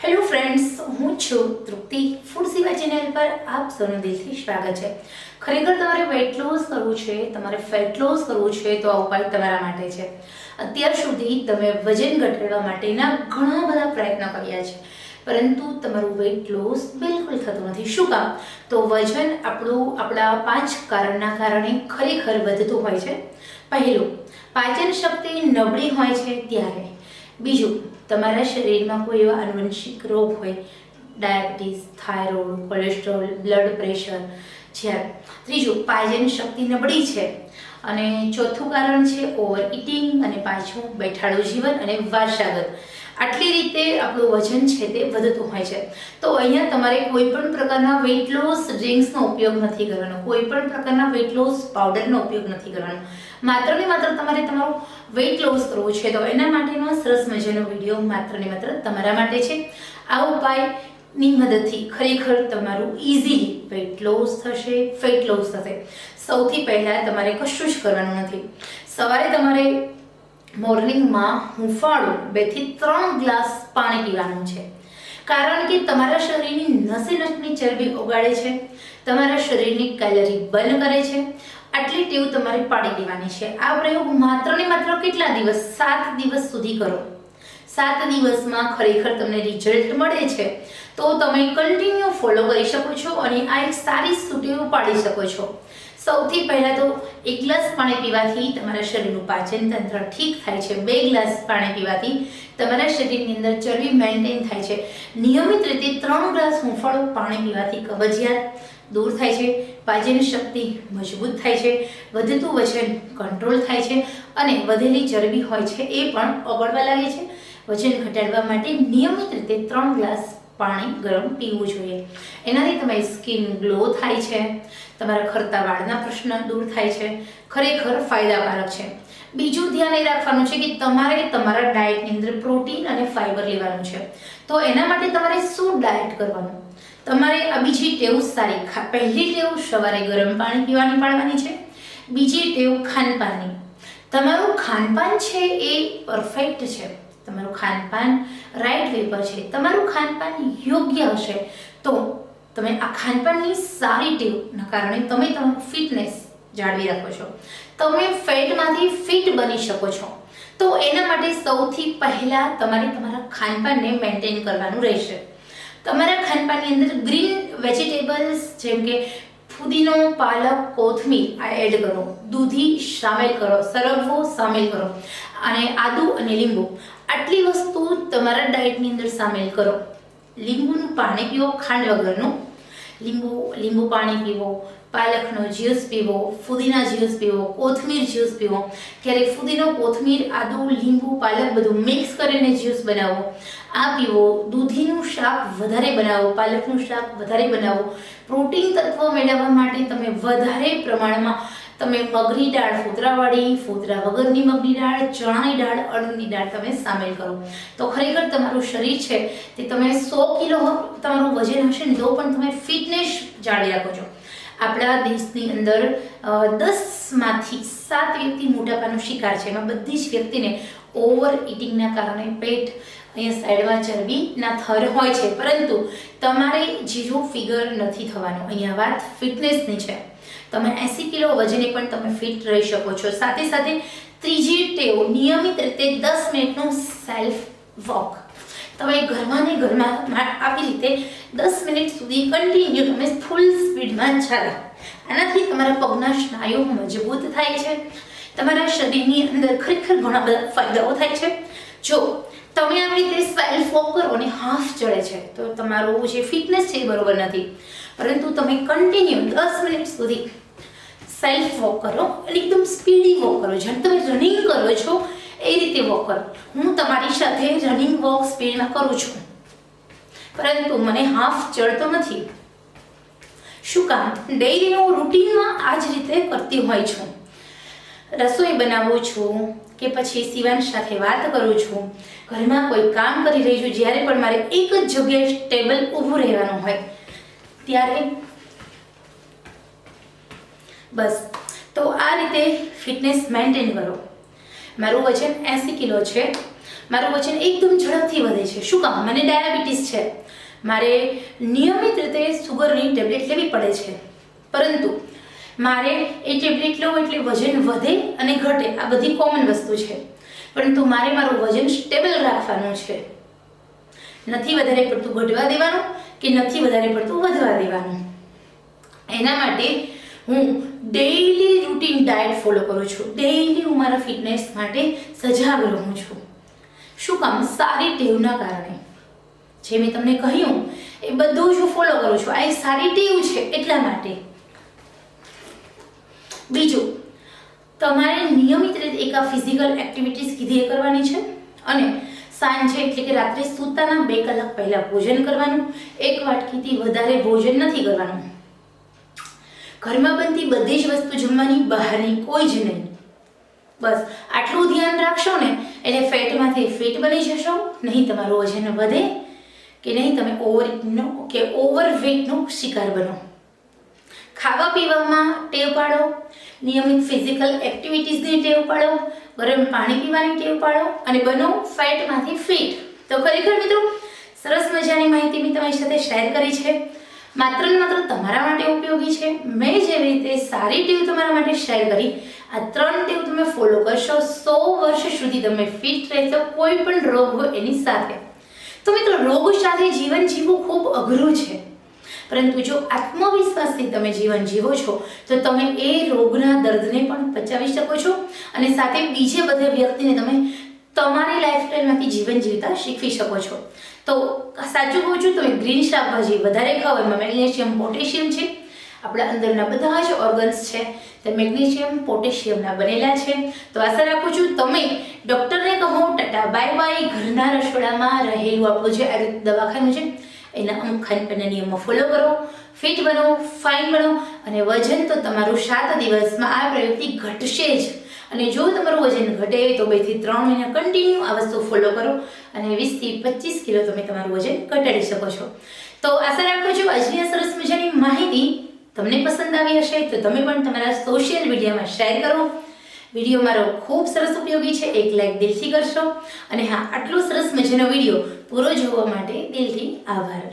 Hello friends, હું છું તૃપ્તિ. Food સેવા ચેનલ પર આપ સૌનું દિલથી સ્વાગત છે. ખરેખર તમારે વેઇટ લોસ કરવું છે, તમારે ફેટ લોસ કરવું છે તો આ ઉપાય તમારા માટે છે. અત્યાર સુધી તમે વજન ઘટાડવા માટેના ઘણા બધા પ્રયત્નો કર્યા છે, પરંતુ તમારું વેઇટ લોસ બિલકુલ થતું નથી. શું કામ? તો વજન આપણા 5 કારણના કારણે ખરેખર વધતું હોય છે. પહેલું, પાચન શક્તિ નબળી હોય છે ત્યારે. બીજું, તમારા શરીરમાં કોઈ એવા આનુવંશિક રોગ હોય, diabetes, thyroid, cholesterol, blood pressure. જ્યારે ત્રીજું, પાચન શક્તિ નબળી છે. અને ચોથું કારણ છે ઓવર ઇટિંગ. અને પાંચમું, બેઠાડું જીવન અને વારસાગત. આટલી રીતે આપણું વજન છે તે વધતું હોય છે. તો અહીંયા તમારે કોઈ પણ પ્રકારના વેઇટ લોસ ડ્રિંક્સનો ઉપયોગ નથી કરવાનો, કોઈ પણ પ્રકારના વેઇટ લોસ પાવડરનો ઉપયોગ નથી કરવાનો. માત્ર ને માત્ર તમારે તમારું વેઇટ લોસ કરવું છે તો એના માટેનો સરસ મજાનો વિડીયો માત્ર ને માત્ર તમારા માટે છે. આ ઉપાયની મદદથી ખરેખર તમારું ઇઝીલી વેઇટ લોસ થશે, ફેટ લોસ થશે. સૌથી પહેલાં તમારે કશું જ કરવાનું નથી. સવારે તમારે મોર્નિંગમાં હૂંફાળું 2 થી 3 ગ્લાસ પાણી પીવાનું છે. કારણ કે તમારા શરીરની નસે નસની ચરબી ઓગાળે છે, તમારા શરીરની કેલરી બર્ન કરે છે. આટલી ટેવ તમારે પાડી દેવાની છે. આ પ્રયોગ માત્ર ને માત્ર કેટલા દિવસ? 7 દિવસ સુધી કરો. 7 દિવસમાં ખરેખર તમને રિઝલ્ટ મળે છે તો તમે કન્ટિન્યુ ફોલો કરી શકો છો અને આ એક સારી ટેવ પાડી શકો છો. સૌથી પહેલાં તો 1 ગ્લાસ પાણી પીવાથી તમારા શરીરનું પાચન તંત્ર ઠીક થાય છે. 2 ગ્લાસ પાણી પીવાથી તમારા શરીરની અંદર ચરબી મેન્ટેન થાય છે. નિયમિત રીતે 3 ગ્લાસ હૂંફાળું પાણી પીવાથી કબજિયાત દૂર થાય છે, પાચન શક્તિ મજબૂત થાય છે, વધતું વજન કંટ્રોલ થાય છે અને વધેલી ચરબી હોય છે એ પણ ઓગળવા લાગે છે. વજન ઘટાડવા માટે નિયમિત રીતે 3 ગ્લાસ પાણી ગરમ પીવું જોઈએ. એનાથી તમારી સ્કિન ગ્લો થાય છે, તમારા ખરતા વાળના પ્રશ્ન દૂર થાય છે. ખરેખર ફાયદાકારક છે. બીજું ધ્યાન એ રાખવાનું છે કે તમારે તમારા ડાયટની અંદર પ્રોટીન અને ફાઇબર લેવાનું છે. તો એના માટે તમારે શું ડાયટ કરવાનું? તમારે આ બીજી ટેવ સારી. પહેલી ટેવ સવારે ગરમ પાણી પીવાની પાડવાની છે. બીજી ટેવ ખાનપાનની. તમારું ખાનપાન છે એ પરફેક્ટ છે, તમારું ખાનપાન રાઈટ વે પર છે, તમારું ખાનપાન યોગ્ય હશે તો તમે આ ખાનપાનની સારી ટેવના કારણે તમે તમારું ફિટનેસ જાળવી રાખો છો, તમે ફેટમાંથી ફિટ બની શકો છો. તો એના માટે સૌથી પહેલાં તમારે તમારા ખાનપાનને મેન્ટેન કરવાનું રહેશે. તમારા ખાનપાનની અંદર ગ્રીન વેજીટેબલ્સ જેમ કે ફુદીનો, પાલક, કોથમીર આ એડ કરો, દૂધી સામેલ કરો, સરગવો સામેલ કરો અને આદુ અને લીંબુ આટલી વસ્તુ તમારા ડાયટની અંદર સામેલ કરો. લીંબુનું પાણી પીવો, ખાંડ વગરનું. લીંબુ પાણી પીવો, પાલકનો જ્યુસ પીવો, ફુદીના જ્યુસ પીવો, કોથમીર જ્યુસ પીવો. ત્યારે ફુદીનો, કોથમીર, આદુ, લીંબુ, પાલક બધું મિક્સ કરીને જ્યુસ બનાવો, આ પીવો. દૂધીનું શાક વધારે બનાવો, પાલકનું શાક વધારે બનાવો. પ્રોટીન તત્વ મેળવવા માટે તમે વધારે પ્રમાણમાં તમે મગની દાળ, ફોતરાવાળી, ફોતરા વગરની મગની દાળ, ચણાની દાળ, અડદની દાળ તમે સામેલ કરો. તો ખરેખર તમારું શરીર છે તે તમે 100 કિલો તમારું વજન હશે ને તો પણ તમે ફિટનેસ જાળવી રાખો છો. આપણા દેશની અંદર 10માંથી 7 વ્યક્તિ મોટાપાનો શિકાર છે. એમાં બધી જ વ્યક્તિને ઓવર ઇટિંગના કારણે પેટ, અહીંયા સાઈડમાં ચરબીના થર હોય છે, પરંતુ તમારે ઝીરો ફિગર નથી થવાનું. અહીંયા વાત ફિટનેસની છે. તમે 80 કિલો વજને પણ તમે ફિટ રહી શકો છો. સાથે સાથે ત્રીજી ટેવ, નિયમિત રીતે 10 મિનિટનું સેલ્ફ વોક. તમે ઘરમાં ને ઘરમાં આવી રીતે 10 મિનિટ સુધી કન્ટિન્યુ તમે ફૂલ સ્પીડમાં ચાલો. આનાથી તમારા પગના સ્નાયુઓ મજબૂત થાય છે, તમારા શરીરની અંદર ખરેખર ઘણા બધા ફાયદાઓ થાય છે. જો તમે આવી રીતે સેલ્ફ વોક કરો અને હાફ ચડે છે તો તમારું જે ફિટનેસ છે એ બરોબર નથી. પરંતુ તમે કન્ટિન્યુ 10 મિનિટ સુધી સેલ્ફ વોક કરો અને એકદમ સ્પીડી વોક કરો. જેમ તમે રનિંગ કરો છો એ રીતે વોક કરો. હું તમારી સાથે રનિંગ વોક સ્પીડમાં કરું છું, પરંતુ મને હાફ ચડતો નથી. શું કામ? ડેઈલીનું રૂટીનમાં આ જ રીતે કરતી હોય છું. રસોઈ બનાવું છું કે પછી શિવાંશ સાથે વાત કરું છું, ઘરમાં કોઈ કામ કરી રહી છું, જ્યારે પણ મારે એક જ જગ્યાએ સ્ટેબલ ઊભું રહેવાનું હોય ત્યારે બસ. તો આ રીતે ફિટનેસ મેન્ટેન કરો. મારું વજન 80 કિલો છે મારું વજન એકદમ ઝડપથી વધે છે. શું કામ? મને ડાયાબિટીસ છે, મારે નિયમિત રીતે સુગરની ટેબ્લેટ લેવી પડે છે, પરંતુ મારે એ ટેબ્લેટ લઉં એટલે વજન વધે અને ઘટે, આ બધી કોમન વસ્તુ છે. પરંતુ મારે મારું વજન સ્ટેબલ રાખવાનું છે. નથી વધારે પડતું ઘટવા દેવાનું કે નથી વધારે પડતું વધવા દેવાનું. એના માટે હું ડેઈલી રૂટીન ડાયટ ફોલો કરું છું. ડેઈલી હું મારા ફિટનેસ માટે સજાગ રહું છું. શું કામ? સારી ટેવના કારણે. જે મેં તમને કહ્યું એ બધું જ હું ફોલો કરું છું. આ એક સારી ટેવ છે એટલા માટે. બીજું, તમારે નિયમિત રીતે એક આ ફિઝિકલ એક્ટિવિટીઝ કીધી એ કરવાની છે અને સાંજે એટલે કે રાત્રે સૂતાના 2 કલાક પહેલા ભોજન કરવાનું. 1 વાટકીથી વધારે ભોજન નથી કરવાનું. ઘરમાં બનતી બધી જ વસ્તુ જમવાની, બહારની કોઈ જ નહીં. બસ આટલું ધ્યાન રાખશો ને એટલે ફેટમાંથી ફિટ બની જશો. નહીં તમારું વજન વધે કે નહીં તમે ઓવરઈટનો કે ઓવરવેટનો શિકાર બનો. ખાવા પીવામાં ટેવ પાડો, નિયમિત ફિઝિકલ એક્ટિવિટીઝની ટેવ પાડો, ગરમ પાણી પીવાની ટેવ પાડો અને બનો ફેટમાંથી ફિટ. તો ખરેખર મિત્રો, સરસ મજાની માહિતી મેં તમારી સાથે શેર કરી છે. માત્ર ને માત્ર તમારા માટે ઉપયોગી છે. મેં જેવી રીતે સારી ટેવ તમારા માટે શેર કરી, આ 3 ટેવ તમે ફોલો કરશો, 100 વર્ષ સુધી તમે ફિટ રહેશો, કોઈ પણ રોગ હોય એની સાથે. તો મિત્રો, રોગ સાથે જીવન જીવવું ખૂબ અઘરું છે, પરંતુ જો આત્મવિશ્વાસથી તમે જીવન જીવો છો તો તમે એ રોગના દર્દને પણ પચાવી શકો છો અને સાથે બીજે બધા વ્યક્તિને તમે તમારી લાઈફસ્ટાઈલમાંથી જીવન જીવતા શીખવી શકો છો. તો સાચું કહું છું, તમે ગ્રીન શાકભાજી વધારે ખાઓ, એમાં મેગ્નેશિયમ, પોટેશિયમ છે. આપણા અંદરના બધા જ ઓર્ગન્સ છે તે મેગ્નેશિયમ, પોટેશિયમના બનેલા છે. તો આશા રાખું છું તમે ડૉક્ટરને કહો ટાટા બાય બાય. ઘરના રસોડામાં રહેલું આપણું જે આયુર્વેદ દવાખાનું છે એના અમુક ખાનપાનના નિયમો ફોલો કરો, ફિટ બનો, ફાઇન બનો અને વજન તો તમારું 7 દિવસમાં આ પ્રયોગથી ઘટશે જ. અને જો તમારું વજન ઘટે તો 2 થી 3 મહિના કન્ટિન્યુ આ વસ્તુ ફોલો કરો અને 20 થી 25 કિલો તમે તમારું વજન ઘટાડી શકો છો. તો આશા રાખું છું આજની આ સરસ મજાની માહિતી તમને પસંદ આવી હશે તો તમે પણ તમારા સોશિયલ મીડિયામાં શેર કરો. વિડીયો મારો ખૂબ સરસ ઉપયોગી છે, એક લાઈક દિલથી કરશો. અને હા, આટલો સરસ મજાનો વિડીયો પૂરો જોવા માટે દિલથી આભાર.